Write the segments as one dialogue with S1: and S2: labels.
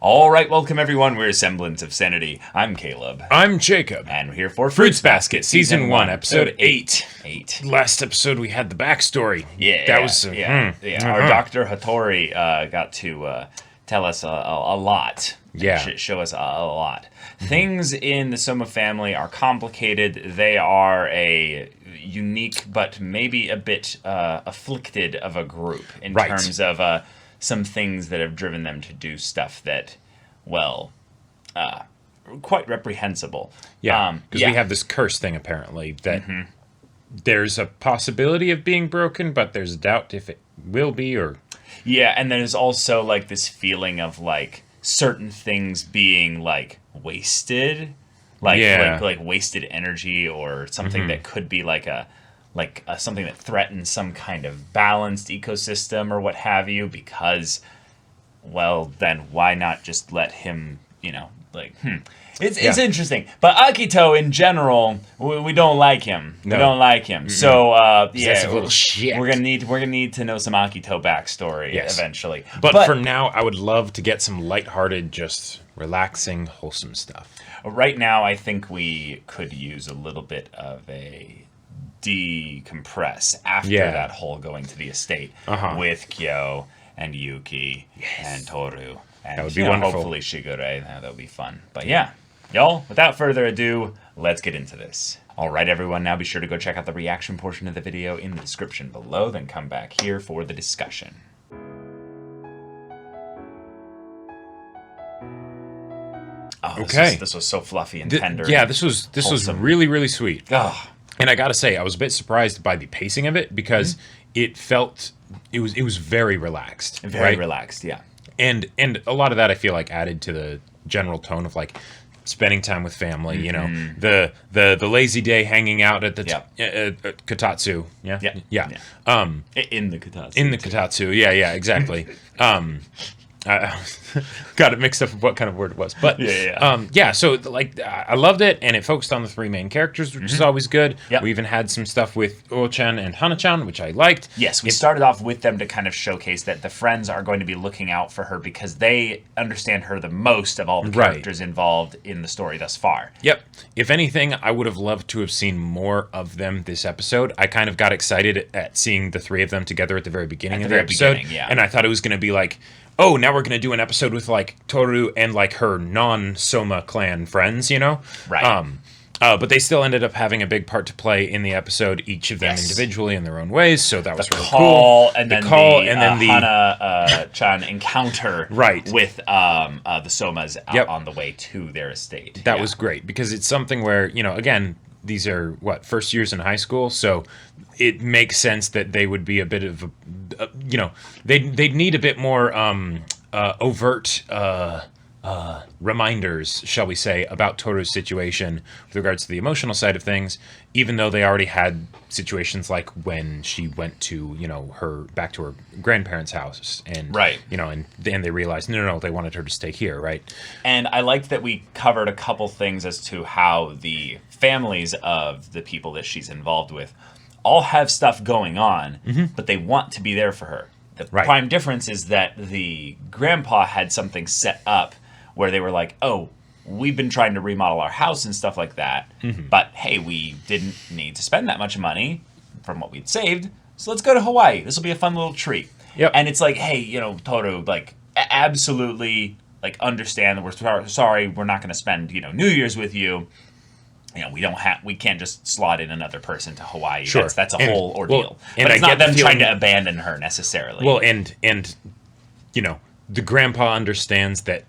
S1: All right, welcome everyone. We're Semblance of Sanity. I'm Caleb.
S2: I'm Jacob.
S1: And we're here for
S2: Fruits Basket, Season 1, Episode 8.
S1: Last
S2: Last episode we had the backstory.
S1: Our Dr. Hattori got to tell us a lot.
S2: Yeah.
S1: Show us a lot. Things in the Soma family are complicated. They are a unique but maybe a bit afflicted of a group in terms of some things that have driven them to do stuff that, well, quite reprehensible.
S2: Yeah, because we have this curse thing, apparently, that there's a possibility of being broken, but there's a doubt if it will be, or...
S1: Yeah, and there's also, like, this feeling of, like, certain things being, like, wasted. Like wasted energy or something that could be, like, something that threatens some kind of balanced ecosystem or what have you, because, well, then why not just let him, It's interesting. But Akito, in general, we don't like him. No. We don't like him. Mm-hmm. So,
S2: that's a little shit.
S1: We're gonna need to know some Akito backstory eventually.
S2: But for now, I would love to get some lighthearted, just relaxing, wholesome stuff.
S1: Right now, I think we could use a little bit of a decompress after that whole going to the estate with Kyo and Yuki and Toru. And
S2: that would be wonderful.
S1: Hopefully Shigure. That would be fun. But yeah, y'all, without further ado, let's get into this. All right, everyone, now be sure to go check out the reaction portion of the video in the description below, then come back here for the discussion. Oh, this was so fluffy and tender.
S2: Yeah, this was really, really sweet.
S1: Oh.
S2: And I gotta say, I was a bit surprised by the pacing of it because it was very relaxed.
S1: Very relaxed, yeah.
S2: And a lot of that I feel like added to the general tone of like spending time with family, you know, the lazy day hanging out at the Kotatsu. Yeah.
S1: In the Kotatsu.
S2: In the Kotatsu. Yeah, exactly. I got it mixed up with what kind of word it was, but so like I loved it, and it focused on the three main characters, which is always good. We even had some stuff with Ochan and Hanachan, which I liked.
S1: Yes, we started off with them to kind of showcase that the friends are going to be looking out for her because they understand her the most of all the characters involved in the story thus far.
S2: Yep. If anything, I would have loved to have seen more of them this episode. I kind of got excited at seeing the three of them together at the very beginning of the episode, and I thought it was going to be like, oh, now we're going to do an episode with, like, Toru and, like, her non-Soma clan friends, you know?
S1: Right.
S2: But they still ended up having a big part to play in the episode, each of them individually in their own ways, so that was really cool.
S1: And then the Hanachan encounter with the Somas on the way to their estate.
S2: That was great, because it's something where, you know, again, these are, first years in high school, so it makes sense that they would be a bit of they'd need a bit more overt reminders, shall we say, about Toru's situation with regards to the emotional side of things, even though they already had situations like when she went to, back to her grandparents' house, and and then they realized no, they wanted her to stay here, right?
S1: And I liked that we covered a couple things as to how the families of the people that she's involved with all have stuff going on, but they want to be there for her. The prime difference is that the grandpa had something set up where they were like, oh, we've been trying to remodel our house and stuff like that, but hey, we didn't need to spend that much money from what we'd saved, so let's go to Hawaii. This will be a fun little treat. And it's like, hey, Toru, like, absolutely, like, understand that we're sorry, we're not going to spend, New Year's with you. We can't just slot in another person to Hawaii.
S2: Sure.
S1: That's a whole ordeal. But it's not them trying to abandon her necessarily.
S2: Well, and the grandpa understands that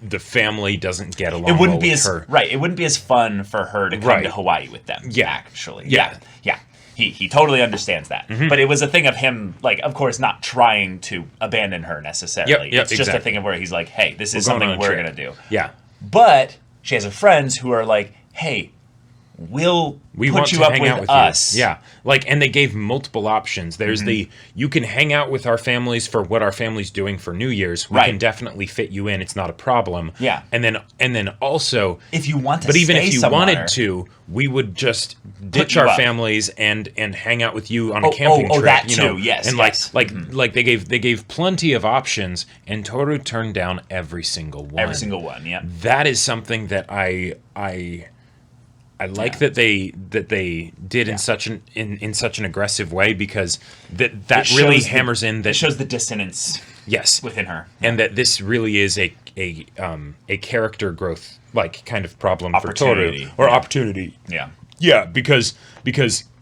S2: the family doesn't get along with her.
S1: Right. It wouldn't be as fun for her to come to Hawaii with them, actually. Yeah. He totally understands that. But it was a thing of him, like, of course, not trying to abandon her necessarily. It's just a thing of where he's like, hey, this is something we're going to do.
S2: Yeah.
S1: But she has her friends who are like, hey, we
S2: want
S1: put
S2: to
S1: you up
S2: hang
S1: with
S2: out with
S1: us.
S2: you. Yeah. Like, and they gave multiple options. There's you can hang out with our families for what our family's doing for New Year's. We can definitely fit you in. It's not a problem.
S1: Yeah.
S2: And then also,
S1: if you want to
S2: but even
S1: stay
S2: if you
S1: somewhere,
S2: wanted to, we would just ditch our families and hang out with you on a camping trip.
S1: That
S2: you
S1: too.
S2: know?
S1: Yes.
S2: And like they gave plenty of options, and Toru turned down every single one.
S1: Every single one. Yeah.
S2: That is something that I like that they did in such an aggressive way, because that really hammers in that
S1: it shows the dissonance within her,
S2: and that this really is a character growth like kind of problem for Toru or opportunity. Yeah, because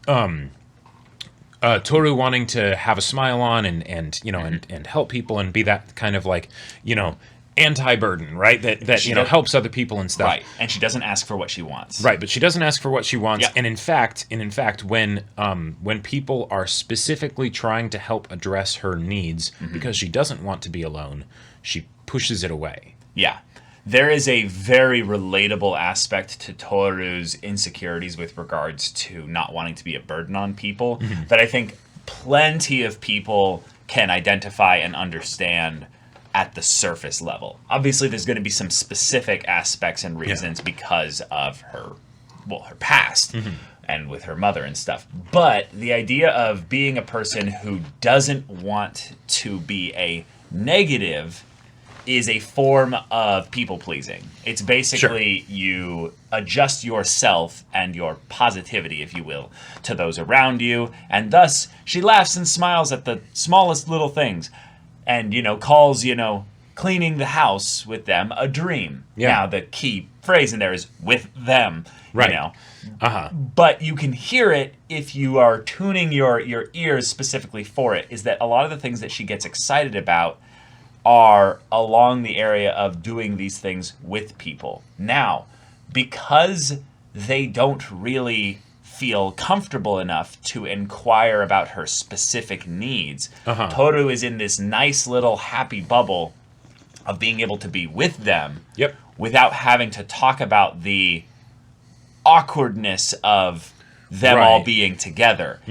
S2: Toru wanting to have a smile on and you know and help people and be that kind of like, you know, anti-burden, right? That you know, helps other people and stuff.
S1: Right. And she doesn't ask for what she wants.
S2: Right, but she doesn't ask for what she wants. Yep. And in fact, when people are specifically trying to help address her needs because she doesn't want to be alone, she pushes it away.
S1: Yeah. There is a very relatable aspect to Toru's insecurities with regards to not wanting to be a burden on people that I think plenty of people can identify and understand at the surface level. Obviously, there's going to be some specific aspects and reasons because of her past and with her mother and stuff. But the idea of being a person who doesn't want to be a negative is a form of people-pleasing. It's basically you adjust yourself and your positivity, if you will, to those around you, and thus she laughs and smiles at the smallest little things. And, you know, calls, you know, cleaning the house with them a dream. Yeah. Now, the key phrase in there is with them, you know. But you can hear it if you are tuning your ears specifically for it, is that a lot of the things that she gets excited about are along the area of doing these things with people. Now, because they don't really feel comfortable enough to inquire about her specific needs, Toru is in this nice little happy bubble of being able to be with them without having to talk about the awkwardness of them all being together.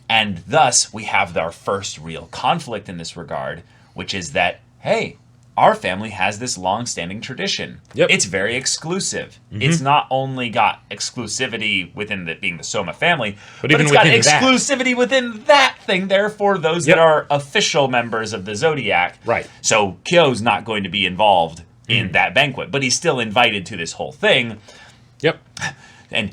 S1: And thus, we have our first real conflict in this regard, which is that, hey, our family has this long-standing tradition. It's very exclusive. It's not only got exclusivity within being the Soma family, but even it's got exclusivity within that thing. Therefore, those that are official members of the Zodiac. Right. So Kyo's not going to be involved in that banquet, but he's still invited to this whole thing. And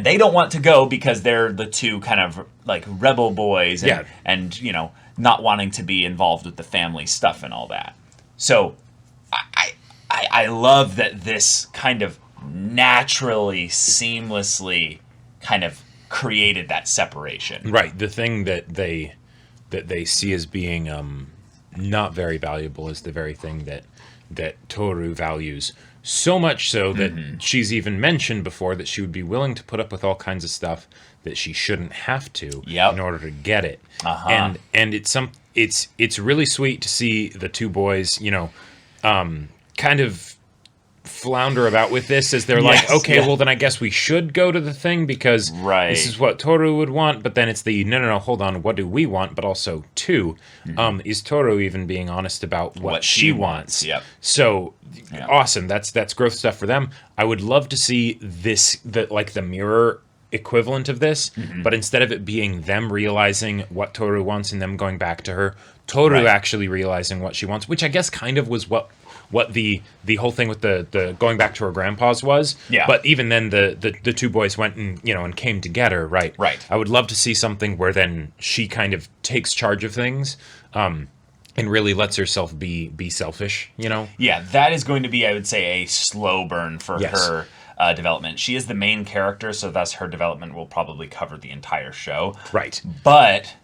S1: they don't want to go because they're the two kind of like rebel boys and you know, not wanting to be involved with the family stuff and all that. So I love that this kind of naturally, seamlessly kind of created that separation.
S2: Right. The thing that they see as being not very valuable is the very thing that Toru values. So much so that she's even mentioned before that she would be willing to put up with all kinds of stuff that she shouldn't have to in order to get it. And it's really sweet to see the two boys, you know, kind of flounder about with this as they're like, okay, well then I guess we should go to the thing because this is what Toru would want, but then it's the no, hold on, what do we want? But also too, is Toru even being honest about what she wants? So awesome, that's growth stuff for them. I would love to see the mirror equivalent of this, but instead of it being them realizing what Toru wants and them going back to her, Toru actually realizing what she wants, which I guess kind of was what the whole thing with the going back to her grandpa's was. But even then the two boys went and came together, right? I would love to see something where then she kind of takes charge of things and really lets herself be selfish, you know? Yeah,
S1: that is going to be, I would say, a slow burn for her development. She is the main character, so thus her development will probably cover the entire show.
S2: Right.
S1: But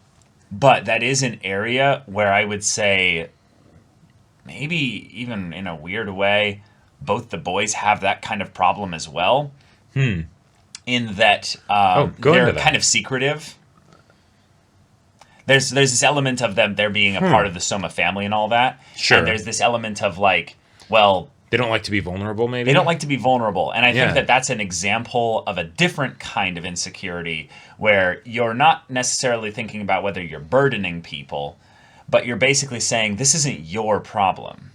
S1: that is an area where I would say, maybe even in a weird way, both the boys have that kind of problem as well. In that they're kind of secretive. There's this element of them, there being a part of the Soma family and all that.
S2: Sure.
S1: And there's this element of like, well,
S2: They don't like to be vulnerable, maybe?
S1: They don't like to be vulnerable. And I think that that's an example of a different kind of insecurity where you're not necessarily thinking about whether you're burdening people, but you're basically saying, this isn't your problem.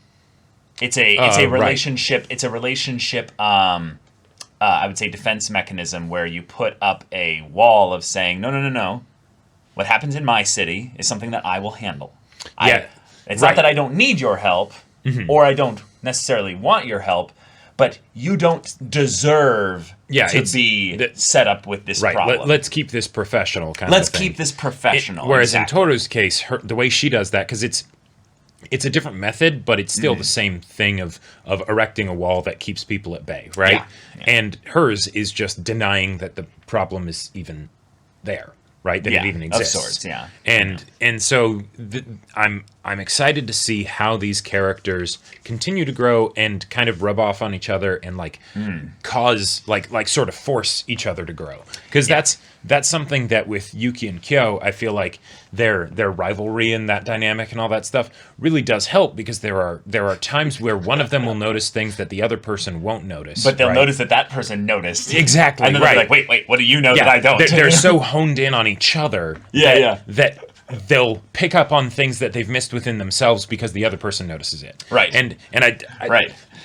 S1: It's a relationship. Right. It's a relationship, I would say, defense mechanism where you put up a wall of saying, no. What happens in my city is something that I will handle.
S2: Yeah.
S1: It's not that I don't need your help, or I don't necessarily want your help, but you don't deserve to be set up with this problem.
S2: Let's keep this professional kind of thing.
S1: Let's keep this professional.
S2: Whereas in Toru's case, the way she does that, because it's a different method, but it's still the same thing of erecting a wall that keeps people at bay, right? Yeah. And hers is just denying that the problem is even there. Right, that it even exists.
S1: Of sorts, yeah.
S2: And so I'm excited to see how these characters continue to grow and kind of rub off on each other and cause like sort of force each other to grow, because that's something that with Yuki and Kyo, I feel like their rivalry and that dynamic and all that stuff really does help, because there are times where one of them will notice things that the other person won't notice,
S1: but they'll notice that person noticed
S2: exactly,
S1: and then they'll be like, wait, what do you know that I don't?
S2: They're so honed in on each other that they'll pick up on things that they've missed within themselves because the other person notices it.
S1: Right.
S2: And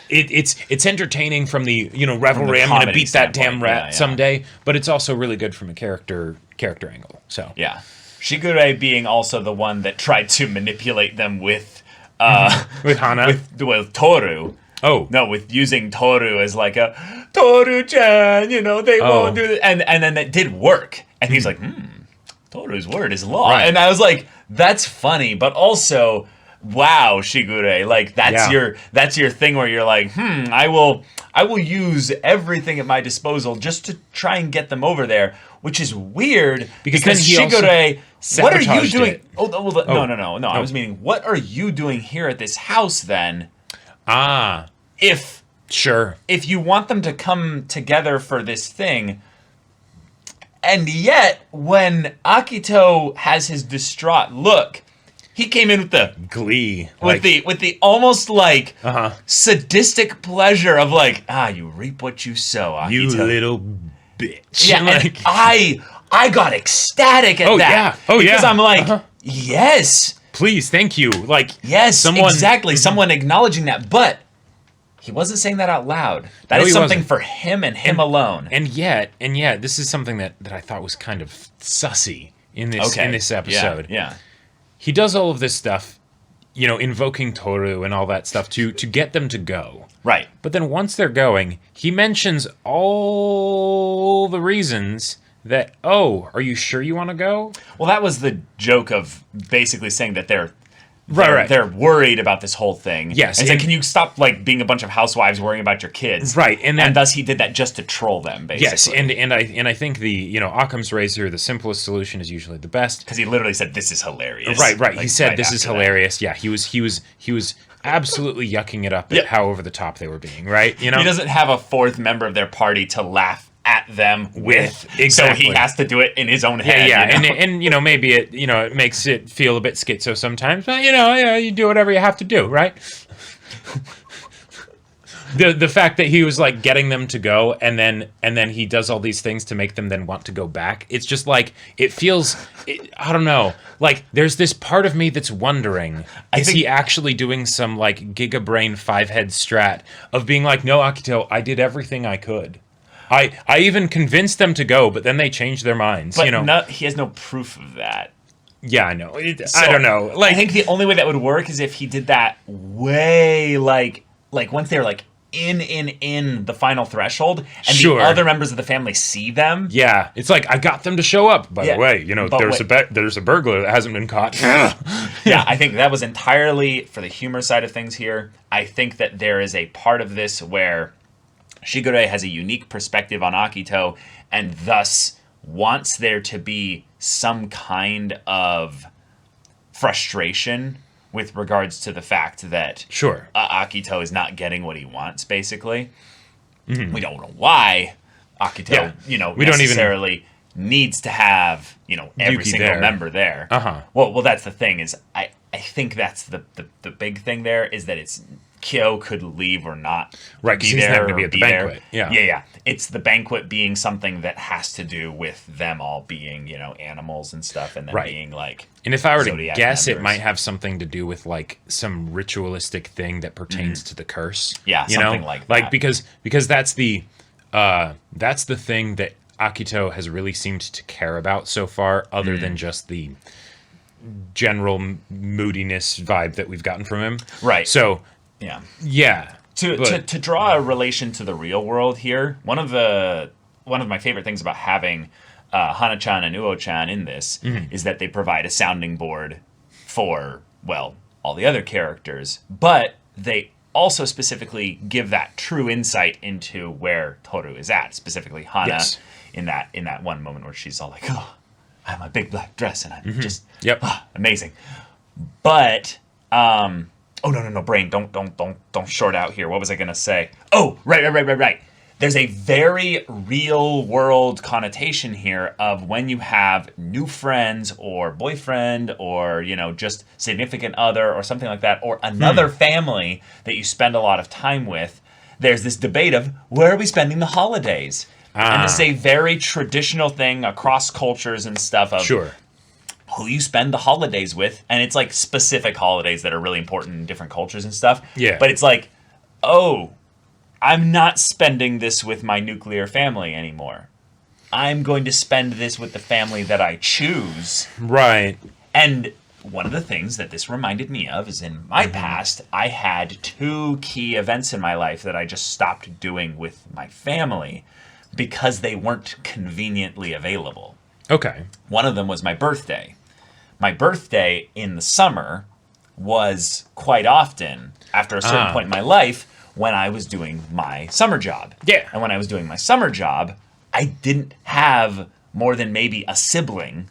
S2: it's entertaining from the rivalry. I'm going to beat that damn rat someday, but it's also really good from a character angle. So
S1: yeah, Shigure being also the one that tried to manipulate them with Hana with Toru.
S2: Oh
S1: no, with using Toru as like a Toru-chan, they won't do it, and then that did work, and he's like, Toru's word is law. Right. And I was like, that's funny, but also, wow, Shigure, like that's your thing where you're like, I will use everything at my disposal just to try and get them over there, which is weird because Shigure, what are you doing?
S2: It.
S1: No. I was meaning, what are you doing here at this house then? If you want them to come together for this thing. And yet, when Akito has his distraught look, he came in with the
S2: glee,
S1: with the almost like sadistic pleasure of like, you reap what you sow, Akito.
S2: You little bitch.
S1: Yeah, and I got ecstatic at that.
S2: Yeah.
S1: Because I'm like, yes,
S2: please, thank you. Like,
S1: yes, exactly. Someone acknowledging that, but he wasn't saying that out loud. That is something for him and him alone.
S2: And yet, this is something that I thought was kind of sussy in this episode.
S1: Yeah.
S2: He does all of this stuff, invoking Toru and all that stuff to get them to go.
S1: Right.
S2: But then once they're going, he mentions all the reasons that, are you sure you want to go?
S1: Well, that was the joke of basically saying that they're
S2: Right.
S1: They're worried about this whole thing.
S2: Yes.
S1: And can you stop being a bunch of housewives worrying about your kids?
S2: Right.
S1: And thus he did that just to troll them, basically.
S2: Yes. And I think the Occam's razor, the simplest solution is usually the best.
S1: Because he literally said, "This is hilarious."
S2: Right. He said, "This is hilarious." That. Yeah. He was absolutely yucking it up at how over the top they were being. Right.
S1: He doesn't have a fourth member of their party to laugh at them with,
S2: exactly.
S1: So he has to do it in his own head.
S2: Yeah. And maybe it makes it feel a bit schizo sometimes, but you do whatever you have to do, right? The fact that he was getting them to go, and then he does all these things to make them then want to go back. It's just it feels, I don't know. There's this part of me that's wondering, is he actually doing some Giga Brain 5-head strat of being like, no, Akito, I did everything I could. I even convinced them to go, but then they changed their minds.
S1: But he has no proof of that.
S2: Yeah, I know. I don't know.
S1: I think the only way that would work is if he did that way, once they're in the final threshold, and the other members of the family see them.
S2: Yeah, it's I got them to show up. By the way, there's a burglar that hasn't been caught.
S1: Yeah, I think that was entirely for the humor side of things here. I think that there is a part of this where Shigure has a unique perspective on Akito, and thus wants there to be some kind of frustration with regards to the fact that Akito is not getting what he wants, basically. Mm-hmm. We don't know why Akito, we necessarily needs to have, every
S2: Yuki
S1: single member there.
S2: Uh-huh.
S1: Well, that's the thing is I think that's the big thing there is that it's Kyo could leave or not.
S2: Right, because he's not going to be at the banquet.
S1: Yeah. Yeah. It's the banquet being something that has to do with them all being, animals and stuff, and then being like.
S2: And if I were
S1: Zodiac
S2: to guess,
S1: members.
S2: it might have something to do with like some ritualistic thing that pertains to the curse.
S1: Yeah, something like that.
S2: Like because that's the thing that Akito has really seemed to care about so far, other than just the general moodiness vibe that we've gotten from him.
S1: Right.
S2: So.
S1: Yeah. To draw a relation to the real world here, one of my favorite things about having Hanachan and Uo-chan in this is that they provide a sounding board for, well, all the other characters, but they also specifically give that true insight into where Toru is at, specifically Hana in that one moment where she's all like, oh, I have my big black dress and I'm just amazing. But oh no, brain, don't short out here. What was I gonna say? Oh, right. There's a very real world connotation here of when you have new friends or boyfriend or just significant other or something like that, or another family that you spend a lot of time with. There's this debate of where are we spending the holidays, and this is a very traditional thing across cultures and stuff. Of who you spend the holidays with, and it's like specific holidays that are really important in different cultures and stuff.
S2: Yeah.
S1: But it's like, oh, I'm not spending this with my nuclear family anymore. I'm going to spend this with the family that I choose.
S2: Right.
S1: And one of the things that this reminded me of is in my past, I had 2 key events in my life that I just stopped doing with my family because they weren't conveniently available.
S2: Okay.
S1: One of them was my birthday. My birthday in the summer was quite often after a certain point in my life when I was doing my summer job.
S2: Yeah.
S1: And when I was doing my summer job, I didn't have more than maybe a sibling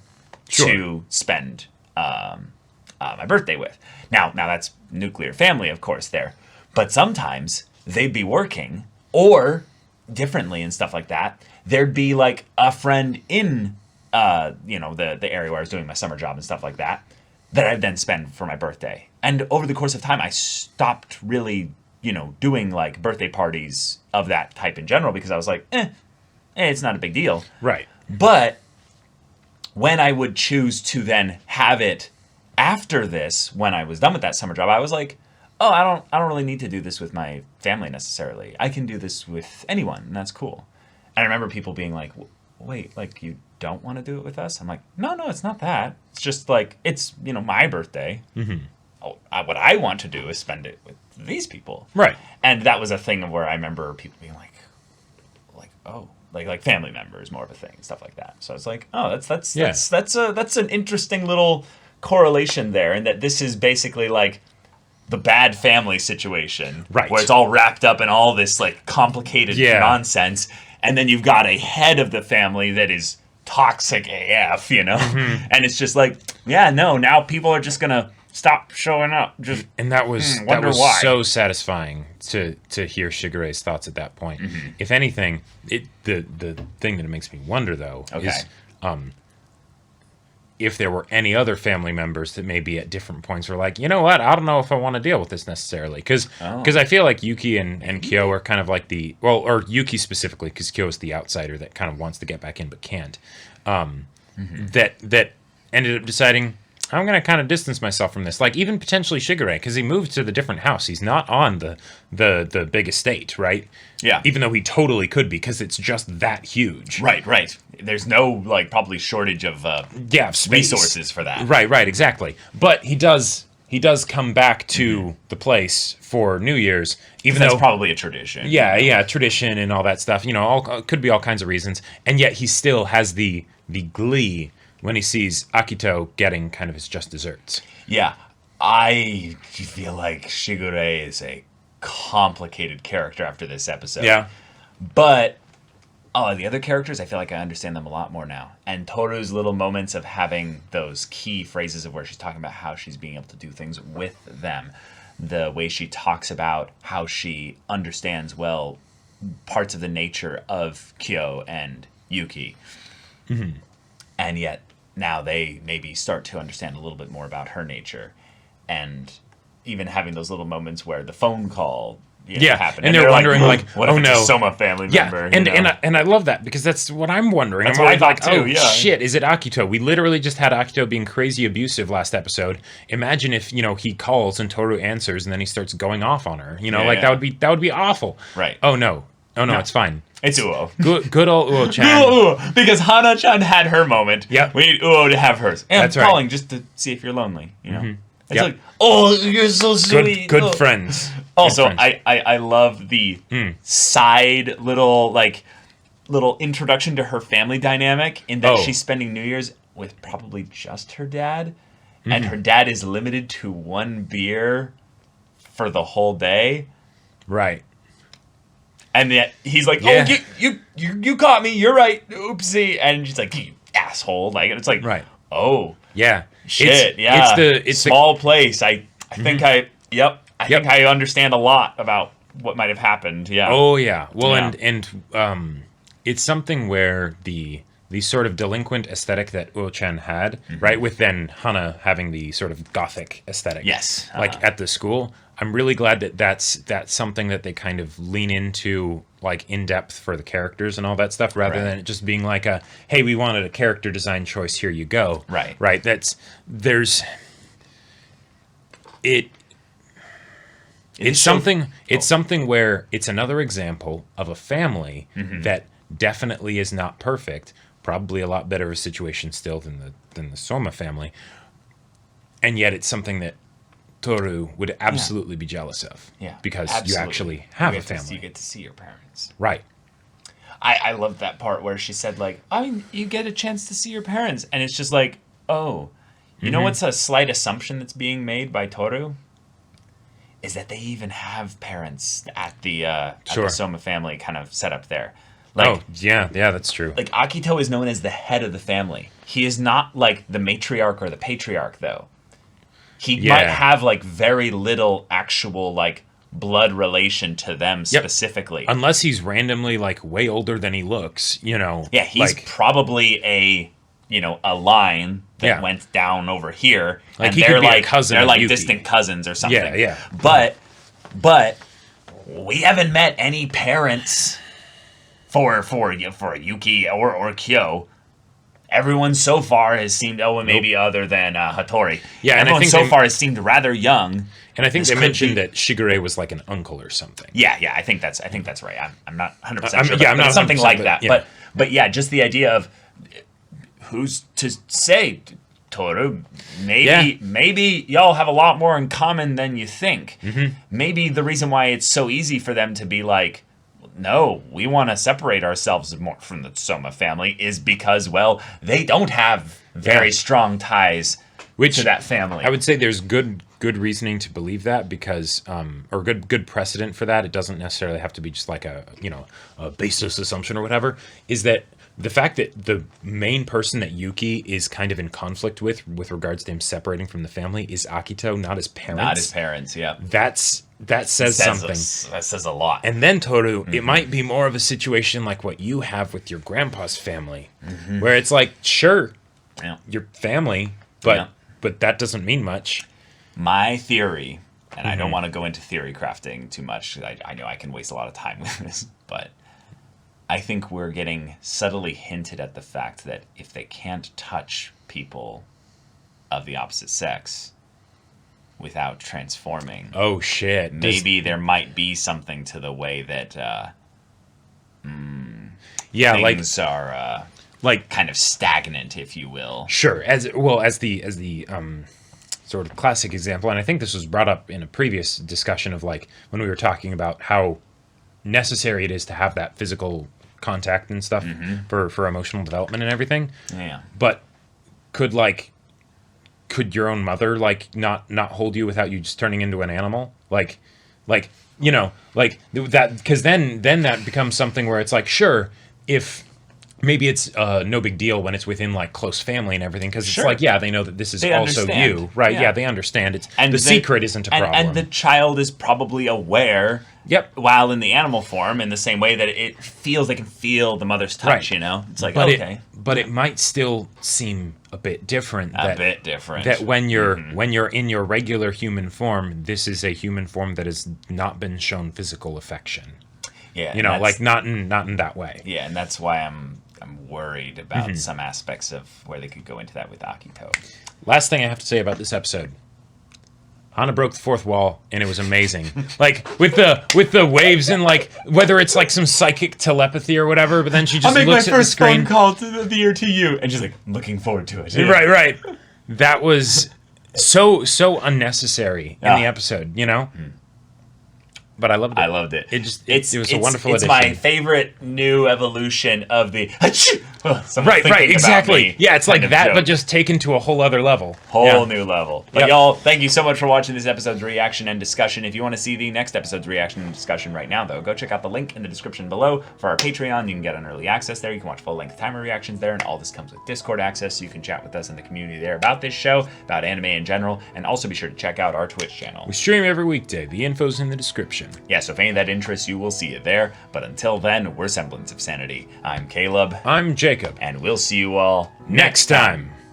S1: to spend my birthday with. Now that's nuclear family, of course, there. But sometimes they'd be working, or differently and stuff like that, there'd be like a friend in the area where I was doing my summer job and stuff like that I'd then spend for my birthday. And over the course of time, I stopped really, doing like birthday parties of that type in general because I was like, it's not a big deal.
S2: Right.
S1: But when I would choose to then have it after this, when I was done with that summer job, I was like, oh, I don't really need to do this with my family necessarily. I can do this with anyone, and that's cool. And I remember people being like, wait, like you don't want to do it with us? I'm like, no, it's not that. It's just like, it's, my birthday. Oh, what I want to do is spend it with these people.
S2: Right.
S1: And that was a thing where I remember people being like, oh, like family members, more of a thing, stuff like that. So it's like, oh, that's an interesting little correlation there, and that this is basically like the bad family situation,
S2: right? Where
S1: it's all wrapped up in all this like complicated nonsense, and then you've got a head of the family that is toxic AF, and it's just like, now people are just gonna stop showing up.
S2: And that was so satisfying to hear Shigure's thoughts at that point. If anything, the thing that it makes me wonder though is if there were any other family members that maybe at different points were like, you know what, I don't know if I want to deal with this necessarily, because I feel like Yuki and Kyo are kind of like or Yuki specifically, because Kyo is the outsider that kind of wants to get back in but can't. That ended up deciding, I'm going to kind of distance myself from this. Like, even potentially Shigure, because he moved to the different house. He's not on the big estate, right?
S1: Yeah.
S2: Even though he totally could be, because it's just that huge.
S1: Right. There's no, like, probably shortage of resources for that.
S2: Right, exactly. But he does come back to the place for New Year's, even though...
S1: That's probably a tradition.
S2: Yeah, tradition and all that stuff. Could be all kinds of reasons. And yet he still has the glee when he sees Akito getting kind of his just desserts. Yeah,
S1: I feel like Shigure is a complicated character after this episode.
S2: Yeah.
S1: But the other characters, I feel like I understand them a lot more now. And Toru's little moments of having those key phrases of where she's talking about how she's being able to do things with them. The way she talks about how she understands, well, parts of the nature of Kyo and Yuki. And yet now they maybe start to understand a little bit more about her nature. And even having those little moments where the phone call happened.
S2: And they're wondering
S1: what if it's a Soma family member?
S2: And I love that because that's what I'm wondering.
S1: That's
S2: I'm
S1: what I thought
S2: like,
S1: too,
S2: shit, is it Akito? We literally just had Akito being crazy abusive last episode. Imagine if, he calls and Toru answers and then he starts going off on her. That would be awful.
S1: Right.
S2: Oh no, it's fine.
S1: It's Uo.
S2: Good old Uo-chan.
S1: Because Hanachan had her moment.
S2: Yep.
S1: We need Uo to have hers. And
S2: that's
S1: I'm calling
S2: right.
S1: just to see if you're lonely,
S2: Mm-hmm.
S1: It's like, oh, you're so sweet.
S2: Good friends.
S1: Also,
S2: good friends.
S1: I love the side little introduction to her family dynamic in that she's spending New Year's with probably just her dad. And her dad is limited to 1 beer for the whole day.
S2: Right.
S1: And yet he's like, oh, you caught me. You're right. Oopsie. And she's like, you asshole. Like, it's like,
S2: right.
S1: Oh.
S2: Yeah.
S1: Shit. It's small place. I think I think I understand a lot about what might have happened. Yeah.
S2: Oh, yeah. Well, and it's something where the sort of delinquent aesthetic that Uo-chan had, right, with then Hana having the sort of gothic aesthetic.
S1: Yes.
S2: Like at the school. I'm really glad that that's something that they kind of lean into, like, in depth for the characters and all that stuff, rather than it just being like hey, we wanted a character design choice, here you go.
S1: Right.
S2: Right. It's something where it's another example of a family that definitely is not perfect, probably a lot better of a situation still than the Soma family, and yet it's something that Toru would absolutely be jealous of.
S1: Yeah,
S2: because
S1: absolutely.
S2: You actually have a family.
S1: You get to see your parents.
S2: Right.
S1: I love that part where she said, like, you get a chance to see your parents. And it's just like, oh, you know what's a slight assumption that's being made by Toru? Is that they even have parents at the Soma family kind of set up there. Like,
S2: yeah, that's true.
S1: Like, Akito is known as the head of the family. He is not, like, the matriarch or the patriarch, though. He might have, like, very little actual, like, blood relation to them specifically.
S2: Unless he's randomly, like, way older than he looks, Yeah,
S1: he's probably a line that went down over here.
S2: Like,
S1: and
S2: he
S1: they're
S2: could be
S1: like,
S2: a cousin
S1: they're
S2: of
S1: like
S2: Yuki.
S1: distant cousins or something.
S2: Yeah.
S1: But we haven't met any parents for Yuki or Kyo. Everyone so far has seemed, maybe other than Hattori.
S2: Yeah,
S1: everyone so far has seemed rather young.
S2: And I think they mentioned that Shigure was like an uncle or something.
S1: Yeah, I think that's right. I'm not 100% sure.
S2: Yeah, I'm not
S1: something like that.
S2: Yeah.
S1: But yeah, just the idea of who's to say, Toru, maybe y'all have a lot more in common than you think. Maybe the reason why it's so easy for them to be like, no, we want to separate ourselves more from the Soma family is because, well, they don't have very strong ties to that family.
S2: I would say there's good reasoning to believe that because, or good precedent for that. It doesn't necessarily have to be just like a baseless assumption or whatever. Is that the fact that the main person that Yuki is kind of in conflict with regards to him separating from the family is Akito, not his parents.
S1: Not his parents, yeah.
S2: That says something.
S1: That says a lot.
S2: And then Toru, it might be more of a situation like what you have with your grandpa's family, where it's like, sure, your family, but that doesn't mean much.
S1: My theory, and I don't want to go into theory crafting too much, I know I can waste a lot of time with this, but I think we're getting subtly hinted at the fact that if they can't touch people of the opposite sex without transforming,
S2: oh shit,
S1: maybe there might be something to the way that things are like kind of stagnant, if you will.
S2: Sure, as the sort of classic example, and I think this was brought up in a previous discussion of like when we were talking about how necessary it is to have that physical contact and stuff for emotional development and everything.
S1: Yeah.
S2: But could your own mother like not hold you without you just turning into an animal? Like that, because then that becomes something where it's like, sure, if maybe it's no big deal when it's within like close family and everything, because it's like, yeah, they know that this is also you, right? Yeah, they understand it's and the secret isn't a problem,
S1: and the child is probably aware.
S2: Yep.
S1: While in the animal form, in the same way that they can feel the mother's touch. Right. It's like,
S2: but it might still seem a bit different.
S1: That
S2: when you're in your regular human form, this is a human form that has not been shown physical affection.
S1: Yeah,
S2: like not in that way.
S1: Yeah, and that's why I'm worried about some aspects of where they could go into that with Akito.
S2: Last thing I have to say about this episode. Hana broke the fourth wall, and it was amazing. Like with the waves and like whether it's like some psychic telepathy or whatever, but then she just looks at the screen.
S1: I'll make my first phone call to the year to you, and she's like looking forward to it.
S2: Yeah. Right. That was so unnecessary in the episode, But I loved it.
S1: I loved it.
S2: It was a wonderful addition.
S1: It's my favorite new evolution of the...
S2: Right, exactly. Yeah, it's like that, but just taken to a whole other level.
S1: New level. But y'all, thank you so much for watching this episode's reaction and discussion. If you want to see the next episode's reaction and discussion right now, though, go check out the link in the description below for our Patreon. You can get an early access there. You can watch full-length timer reactions there, and all this comes with Discord access, so you can chat with us in the community there about this show, about anime in general, and also be sure to check out our Twitch channel.
S2: We stream every weekday. The info's in the description.
S1: Yeah, so if any of that interests you, we'll see you there. But until then, we're Semblance of Sanity. I'm Caleb.
S2: I'm Jacob.
S1: And we'll see you all
S2: next time.